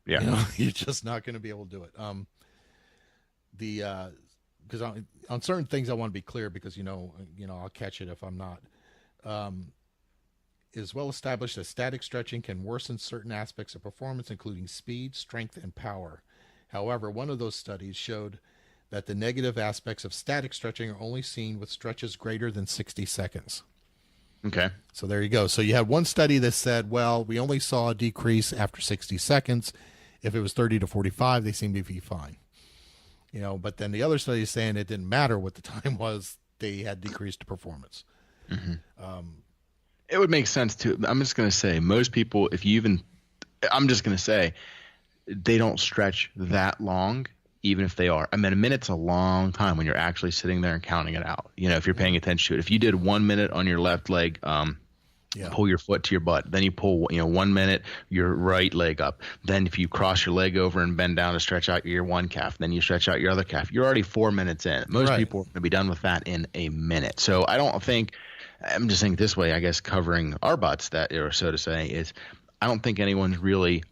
Yeah,
you're just not going to be able to do it. Because on certain things I want to be clear because I'll catch it if I'm not. It is well established that static stretching can worsen certain aspects of performance, including speed, strength, and power. However, one of those studies showed that the negative aspects of static stretching are only seen with stretches greater than 60 seconds.
Okay.
So there you go. So you had one study that said, well, we only saw a decrease after 60 seconds. If it was 30 to 45, they seemed to be fine. But then the other study is saying it didn't matter what the time was. They had decreased performance.
It would make sense too. I'm just going to say most people, I'm just going to say they don't stretch that long, even if they are. I mean, a minute's a long time when you're actually sitting there and counting it out. If you're paying attention to it. If you did 1 minute on your left leg, pull your foot to your butt. Then you pull, 1 minute your right leg up. Then if you cross your leg over and bend down to stretch out your one calf, then you stretch out your other calf. You're already 4 minutes in. Most people are going to be done with that in a minute. So I don't think – I'm just saying this way, I guess, covering our butts, or so to say, is I don't think anyone's really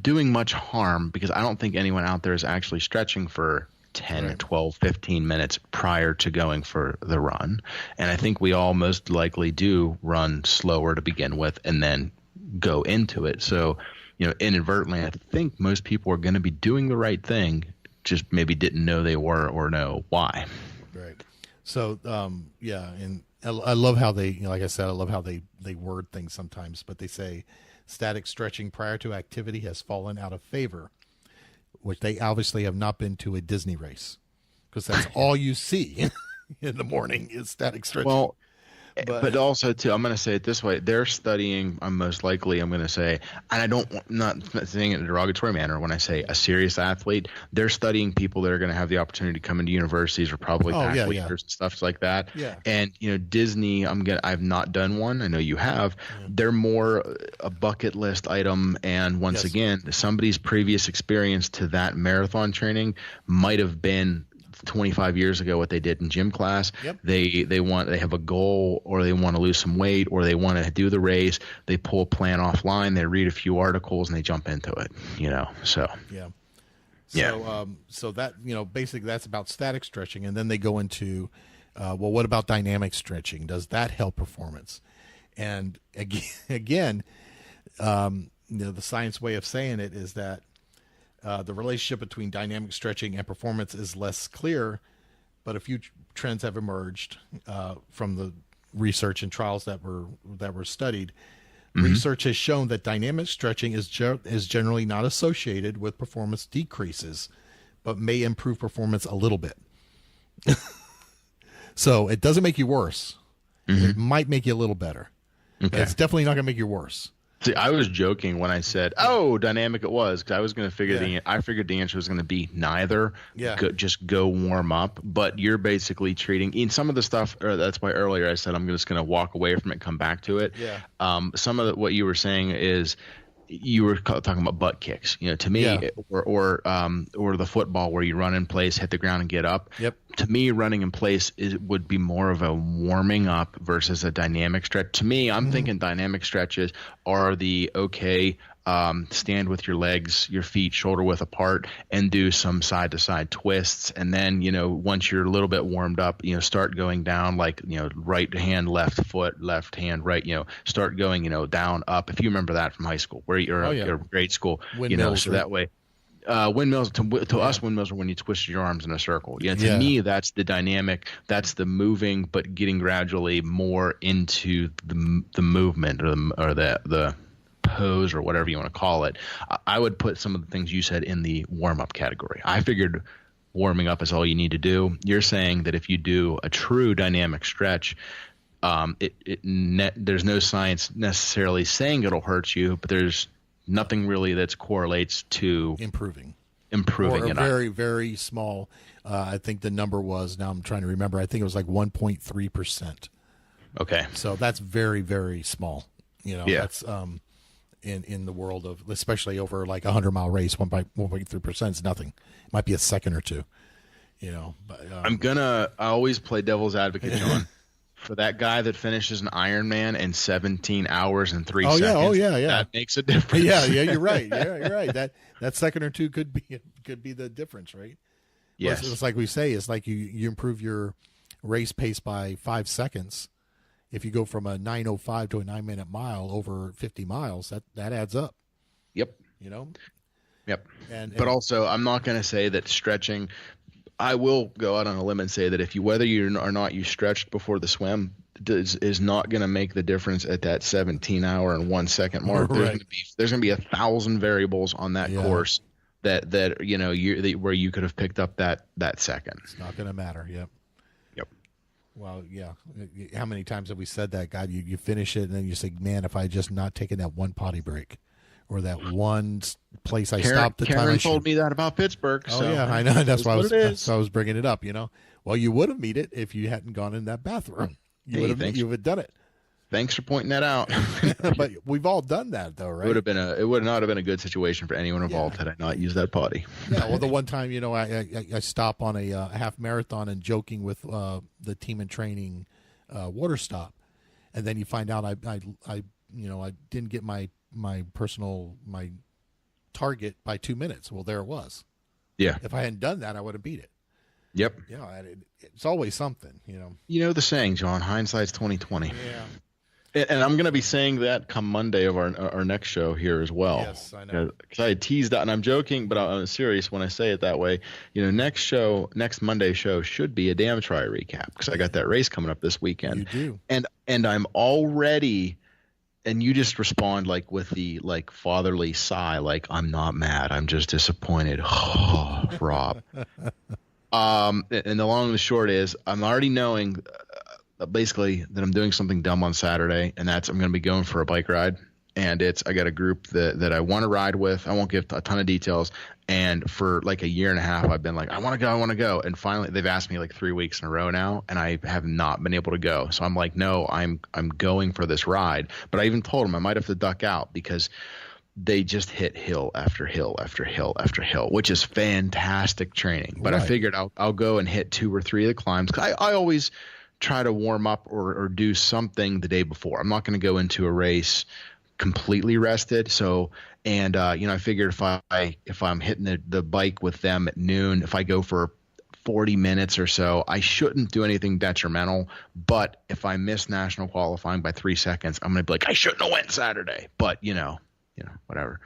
doing much harm because I don't think anyone out there is actually stretching for 10, 12, 15 minutes prior to going for the run. And I think we all most likely do run slower to begin with and then go into it. So, inadvertently, I think most people are going to be doing the right thing, just maybe didn't know they were or know why.
Right. So, and I love how they, like I said, I love how they word things sometimes, but they say static stretching prior to activity has fallen out of favor, which they obviously have not been to a Disney race because that's all you see in the morning is static stretching.
Well, but also too, I'm going to say it this way. They're studying, I'm going to say, and I'm not saying it in a derogatory manner when I say a serious athlete, they're studying people that are going to have the opportunity to come into universities or probably leaders and stuff like that.
Yeah.
And, Disney, I've not done one. I know you have. Yeah. They're more a bucket list item. And once again, somebody's previous experience to that marathon training might have been 25 years ago what they did in gym class. Yep. They have a goal or they want to lose some weight or they want to do the race. They pull a plan offline, they read a few articles and they jump into it, so.
Yeah. So that, basically that's about static stretching. And then they go into, what about dynamic stretching? Does that help performance? And again, the science way of saying it is that the relationship between dynamic stretching and performance is less clear, but a few trends have emerged from the research and trials that were studied. Research has shown that dynamic stretching is generally not associated with performance decreases, but may improve performance a little bit. So it doesn't make you worse. It might make you a little better. Okay. But it's definitely not going to make you worse.
See, I was joking when I said, dynamic it was, because I was going to figure I figured the answer was going to be neither. Yeah. Just go warm up. But you're basically treating in some of the stuff, or that's why earlier I said I'm just going to walk away from it, come back to it. Yeah. Some of what you were saying is you were talking about butt kicks, to me, or the football where you run in place, hit the ground and get up.
Yep.
To me, running in place would be more of a warming up versus a dynamic stretch. To me, I'm thinking dynamic stretches are the stand with your legs, your feet shoulder width apart, and do some side to side twists. And then, once you're a little bit warmed up, start going down like, right hand, left foot, left hand, right, start going, down, up. If you remember that from high school, where you're grade school, so that way. Windmills to us, windmills are when you twist your arms in a circle. Yeah, to me, that's the dynamic. That's the moving, but getting gradually more into the movement or the pose or whatever you want to call it. I would put some of the things you said in the warm up category. I figured warming up is all you need to do. You're saying that if you do a true dynamic stretch, there's no science necessarily saying it'll hurt you, but there's nothing really that correlates to
improving
or
a very, very small. I think the number was, now I'm trying to remember, I think it was like 1.3%.
Okay.
So that's very, very small. That's in the world of, especially over like a 100-mile race, 1.3% is nothing. It might be a second or two, but
I always play devil's advocate, John. For that guy that finishes an Ironman in 17 hours and 3 seconds. That makes a difference.
You're right. Yeah, you're right. That second or two could be the difference, right?
Yes.
Well, it's like we say, it's like you improve your race pace by 5 seconds. If you go from a 9:05 to a 9-minute mile over 50 miles, that adds up.
Yep. Yep. But also, I'm not going to say that stretching. I will go out on a limb and say that whether you or not you stretched before the swim is not going to make the difference at that 17-hour and 1 second mark.
Right.
There's going to be 1,000 variables on that course that where you could have picked up that second.
It's not going to matter. Yep. Well, yeah. How many times have we said that? God, you finish it and then you say, man, if I had just not taken that one potty break. Or that one place I stopped the time.
Karen told me that about Pittsburgh.
Oh, yeah, I know. That's why I was bringing it up, Well, you would have made it if you hadn't gone in that bathroom. You would have done it.
Thanks for pointing that out.
But we've all done that, though, right?
It would not have been a good situation for anyone involved had I not used that potty.
Yeah, well, the one time, I stop on a half marathon and joking with the team in training water stop. And then you find out I didn't get my target by 2 minutes. Well, there it was.
Yeah.
If I hadn't done that, I would have beat it.
Yep.
Yeah. It's always something,
You know the saying, John, hindsight's 20/20.
Yeah.
And I'm going to be saying that come Monday of our next show here as well.
Yes, I know.
Because I had teased that, and I'm joking, but I'm serious when I say it that way. Next Monday show should be a Damn Try recap because I got that race coming up this weekend.
You do.
And I'm already. And you just respond like with the fatherly sigh, like I'm not mad, I'm just disappointed. Oh, Rob. And the long and the short is I'm already knowing basically that I'm doing something dumb on Saturday, and that's I'm going to be going for a bike ride. And I got a group that I want to ride with. I won't give a ton of details. And for like a year and a half, I've been like, I want to go. And finally, they've asked me like 3 weeks in a row now, and I have not been able to go. So I'm like, no, I'm going for this ride. But I even told them I might have to duck out because they just hit hill after hill after hill after hill, which is fantastic training. But right. I figured I'll go and hit 2 or 3 of the climbs. 'Cause I always try to warm up or do something the day before. I'm not going to go into a race completely rested. So, and I figured if I'm hitting the bike with them at noon, if I go for 40 minutes or so, I shouldn't do anything detrimental. But if I miss national qualifying by 3 seconds, I'm going to be like, I shouldn't have went Saturday, but whatever.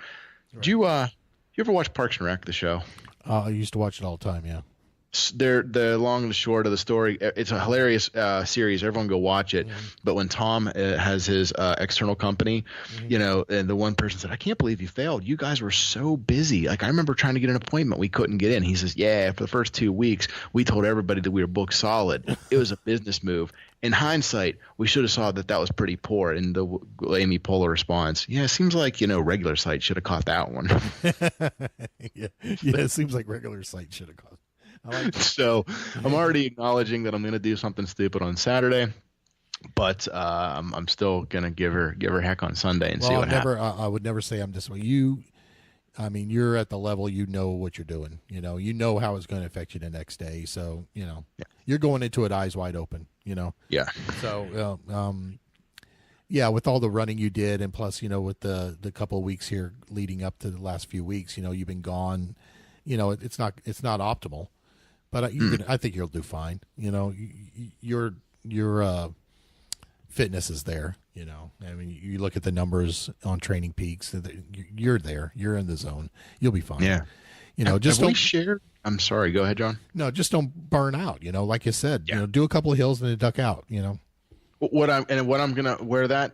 Right. Do you ever watch Parks and Rec, the show?
I used to watch it all the time. Yeah.
The long and the short of the story, it's a hilarious series. Everyone go watch it. Mm-hmm. But when Tom has his external company, mm-hmm. And the one person said, I can't believe you failed. You guys were so busy. Like, I remember trying to get an appointment. We couldn't get in. He says, yeah, for the first 2 weeks, we told everybody that we were booked solid. It was a business move. In hindsight, we should have saw that was pretty poor. And the Amy Poehler response, yeah, it seems like, regular site should have caught that one.
yeah, it seems like regular site should have caught. I like
so I'm already acknowledging that I'm going to do something stupid on Saturday, but I'm still going to give her heck on Sunday and see what happens.
I would never say I'm disappointed. You're at the level, what you're doing. You know how it's going to affect you the next day. So, you're going into it eyes wide open,
Yeah.
So, with all the running you did, and plus, with the couple of weeks here leading up to the last few weeks, you've been gone, it's not optimal. But I think you'll do fine. Your fitness is there. I mean, you look at the numbers on Training Peaks. You're there. You're in the zone. You'll be fine.
Yeah.
Just
have we
don't
shared? I'm sorry. Go ahead, John.
no, just don't burn out. Like you said,
Yeah.
do a couple of hills and then duck out.
Where that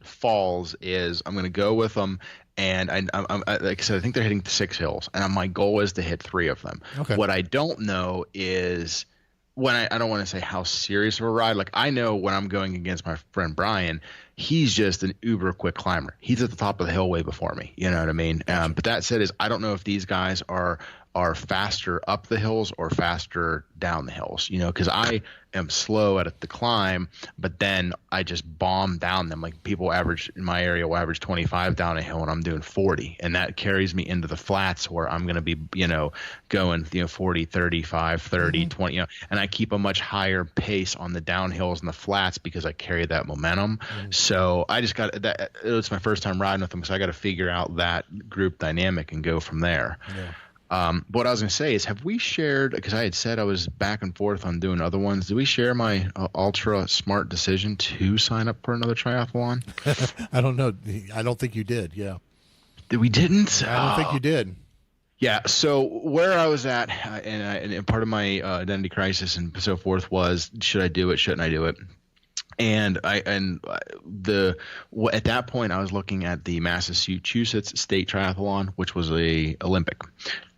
falls is I'm gonna go with them, and I like I said, I think they're hitting 6 hills, and my goal is to hit 3 of them.
Okay.
What I don't know is when I don't want to say how serious of a ride. Like, I know when I'm going against my friend Brian, he's just an uber quick climber. He's at the top of the hill way before me. You know what I mean? But that said, I don't know if these guys are faster up the hills or faster down the hills, because I am slow at the climb, but then I just bomb down them. Like, people average in my area will average 25 down a hill, and I'm doing 40, and that carries me into the flats where I'm going to be, going, 40, 35, 30, 20, and I keep a much higher pace on the downhills and the flats because I carry that momentum. So I just got that. It's my first time riding with them, so I got to figure out that group dynamic and go from there.
Yeah.
What I was going to say is, have we shared, because I had said I was back and forth on doing other ones, did we share my ultra smart decision to sign up for another triathlon?
I don't know. I don't think you did. Yeah.
We didn't?
I don't think you did.
Yeah. So where I was at, and part of my identity crisis and so forth was, should I do it? Shouldn't I do it? And at that point, I was looking at the Massachusetts State Triathlon, which was a Olympic.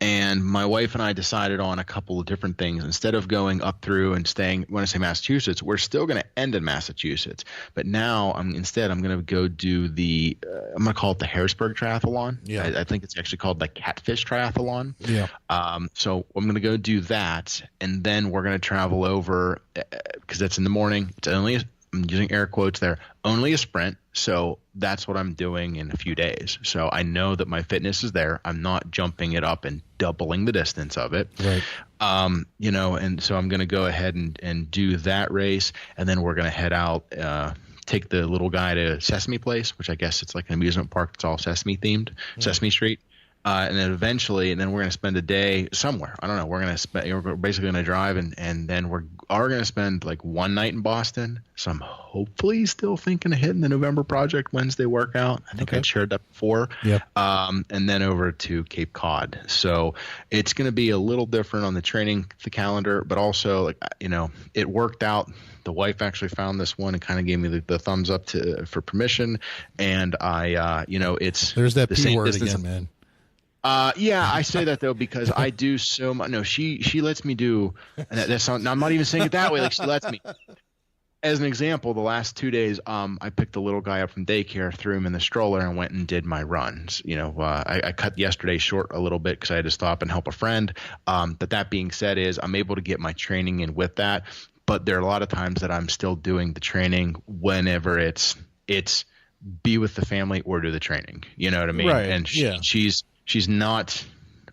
And my wife and I decided on a couple of different things. Instead of going up through and staying, when I say Massachusetts, we're still going to end in Massachusetts. But now I'm going to go do I'm going to call it the Harrisburg Triathlon.
Yeah.
I think it's actually called the Catfish Triathlon.
Yeah.
So I'm going to go do that. And then we're going to travel over, because that's in the morning. It's only I'm using air quotes there, only a sprint. So that's what I'm doing in a few days. So I know that my fitness is there. I'm not jumping it up and doubling the distance of it.
Right.
And so I'm going to go ahead and do that race. And then we're going to head out, take the little guy to Sesame Place, which I guess it's like an amusement park. It's all Sesame themed, Sesame Street. And then eventually, we're going to spend a day somewhere. I don't know. We're basically going to drive, and then we're going to spend like one night in Boston. So I'm hopefully still thinking of hitting the November Project Wednesday workout. I think I shared that before.
Yeah.
And then over to Cape Cod. So it's going to be a little different on the calendar, but also, it worked out. The wife actually found this one and kind of gave me the thumbs up for permission. And
There's that
the
P
same
word
distance
again, man.
Yeah, I say that though because I do so much. No, she lets me do. And that's not, I'm not even saying it that way. Like, she lets me. As an example, the last 2 days, I picked the little guy up from daycare, threw him in the stroller, and went and did my runs. I cut yesterday short a little bit because I had to stop and help a friend. But that being said, I'm able to get my training in with that. But there are a lot of times that I'm still doing the training whenever it's be with the family or do the training. You know what I mean?
Right.
And she's not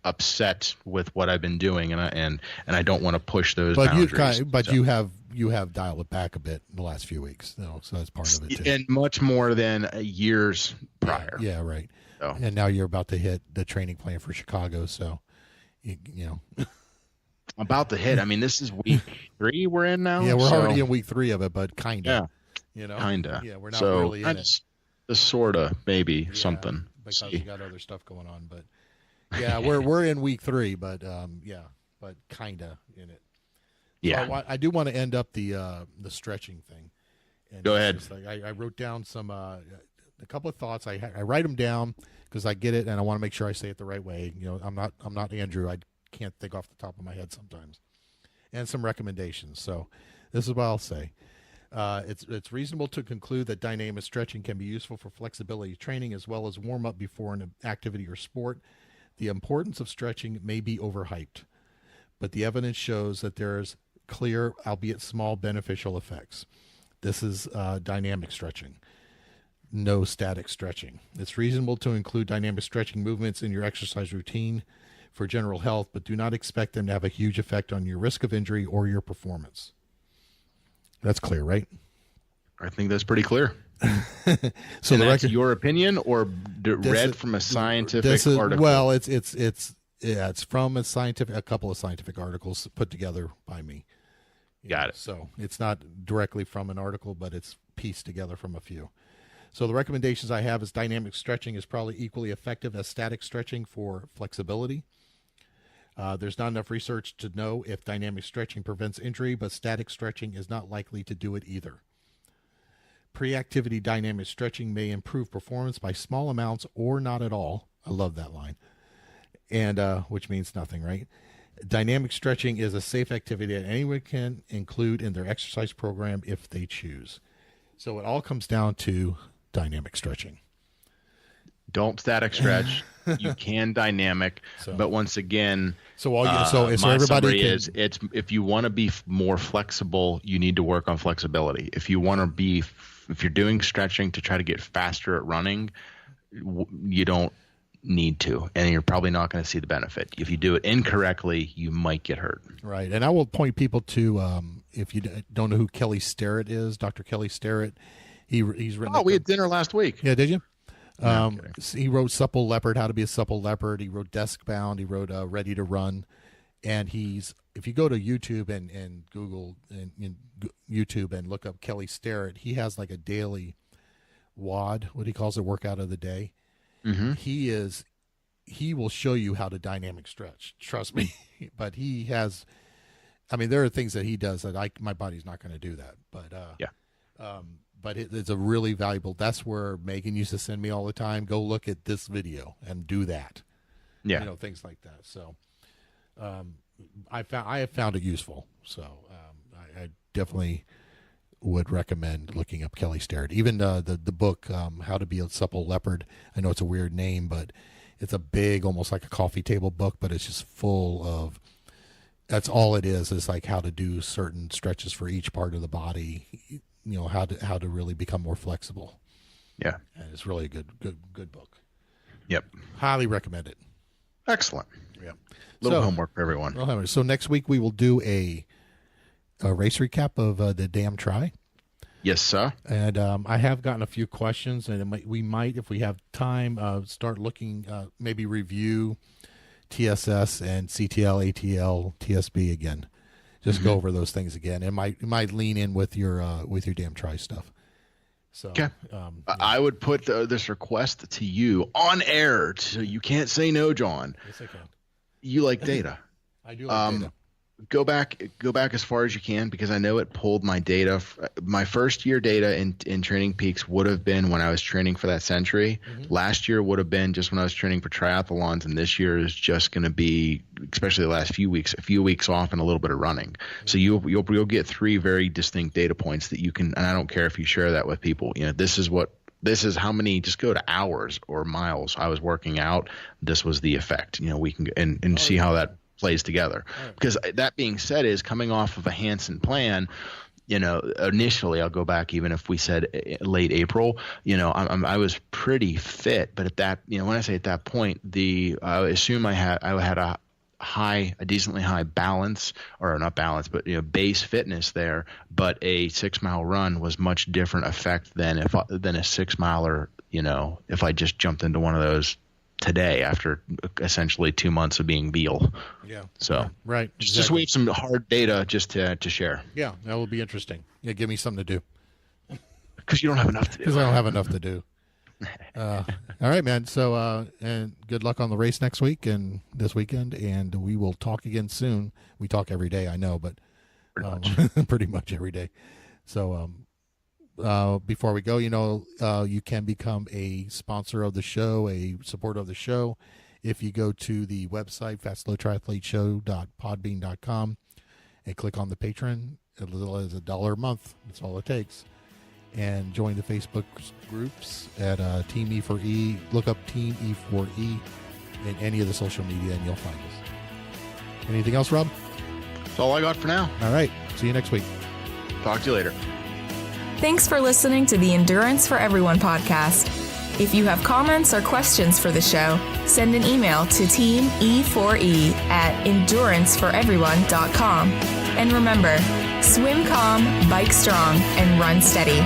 upset with what I've been doing, and I don't want to push those boundaries.
You have dialed it back a bit in the last few weeks, so that's part of it too.
And much more than years prior.
Yeah, right.
So.
And now you're about to hit the training plan for Chicago, so
about to hit. I mean, this is week 3 we're in now.
Yeah, we're already in week 3 of it, but kinda.
Yeah.
Kinda. Yeah, we're not really in it.
Just sorta, maybe something.
Because you got other stuff going on, but yeah, we're in week 3, but but kinda in it.
Yeah.
So I do want to end up the stretching thing. And
go ahead.
I wrote down some a couple of thoughts. I write them down because I get it, and I want to make sure I say it the right way. I'm not Andrew. I can't think off the top of my head sometimes. And some recommendations. So this is what I'll say. It's reasonable to conclude that dynamic stretching can be useful for flexibility training as well as warm up before an activity or sport. The importance of stretching may be overhyped, but the evidence shows that there is clear, albeit small, beneficial effects. This is dynamic stretching, no static stretching. It's reasonable to include dynamic stretching movements in your exercise routine for general health, but do not expect them to have a huge effect on your risk of injury or your performance. That's clear, right?
I think that's pretty clear.
So
and that's your opinion, or read from a scientific article?
Well, it's from a couple of scientific articles put together by me.
Got it.
So it's not directly from an article, but it's pieced together from a few. So the recommendations I have is dynamic stretching is probably equally effective as static stretching for flexibility. There's not enough research to know if dynamic stretching prevents injury, but static stretching is not likely to do it either. Pre-activity dynamic stretching may improve performance by small amounts or not at all. I love that line. And which means nothing, right? Dynamic stretching is a safe activity that anyone can include in their exercise program if they choose. So it all comes down to dynamic stretching.
Don't static stretch. You can dynamic, but once again,
my
summary
everybody
is it's if you want to be more flexible, you need to work on flexibility. If you want to be, if you're doing stretching to try to get faster at running, you don't need to, and you're probably not going to see the benefit. If you do it incorrectly, you might get hurt.
Right, and I will point people to if you don't know who Kelly Starrett is, Dr. Kelly Starrett. He's written.
Oh, we had dinner last week.
Yeah, did you?
No,
he wrote Supple Leopard, How to Be a Supple Leopard. He wrote Desk Bound. He wrote Ready to Run. And if you go to YouTube and Google and YouTube and look up Kelly Starrett, he has like a daily WOD, what he calls a workout of the day.
Mm-hmm.
He will show you how to dynamic stretch. Trust me. But he has, there are things that he does that my body's not going to do that. But but it's a really valuable. That's where Megan used to send me all the time. Go look at this video and do that.
Yeah,
things like that. So, I have found it useful. So, I definitely would recommend looking up Kelly Starrett. Even the book, How to Be a Supple Leopard. I know it's a weird name, but it's a big, almost like a coffee table book. But it's just full of. That's all it is like how to do certain stretches for each part of the body. How to really become more flexible.
Yeah.
And it's really a good book.
Yep.
Highly recommend it.
Excellent.
Yeah.
Little homework for everyone.
So next week we will do a race recap of the Damn Try.
Yes, sir.
And I have gotten a few questions, and we might, if we have time, start looking, maybe review TSS and CTL, ATL, TSB again. Just go over those things again. It might lean in with your Damn Try stuff. So
okay. I would put this request to you on air, so you can't say no, John.
Yes, I can.
You like data.
I do like data.
Go back as far as you can, because I know it pulled my data. My first year data in Training Peaks would have been when I was training for that Century. Mm-hmm. Last year would have been just when I was training for triathlons, and this year is just going to be, especially the last few weeks, a few weeks off and a little bit of running. Mm-hmm. So you'll get 3 very distinct data points that you can, and I don't care if you share that with people. This is how many, just go to hours or miles I was working out. This was the effect. We can and see how that plays together. Right. Because that being said, is coming off of a Hansen plan, initially I'll go back, even if we said late April, I was pretty fit, but at that, when I say at that point, I assume I had a decently high balance, or not balance, but base fitness there. But a 6 mile run was much different effect than a 6 miler, if I just jumped into one of those today after essentially 2 months of being Beal.
Yeah.
So
right.
Just we have some hard data just to share.
Yeah, that will be interesting. Yeah, give me something to do.
Because you don't have enough to do.
Because I don't have enough to do. All right, man. So and good luck on the race next week and this weekend, and we will talk again soon. We talk every day, I know, but pretty much every day. So before we go, you can become a sponsor of the show, a supporter of the show, if you go to the website, fatslowtriathleteshow.podbean.com, and click on the patron. As little as $1 a month. That's all it takes. And join the Facebook groups at teamE4E. Look up teamE4E in any of the social media, and you'll find us. Anything else, Rob?
That's all I got for now.
All right. See you next week.
Talk to you later.
Thanks for listening to the Endurance for Everyone podcast. If you have comments or questions for the show, send an email to teamE4E@enduranceforeveryone.com. And remember, swim calm, bike strong, and run steady.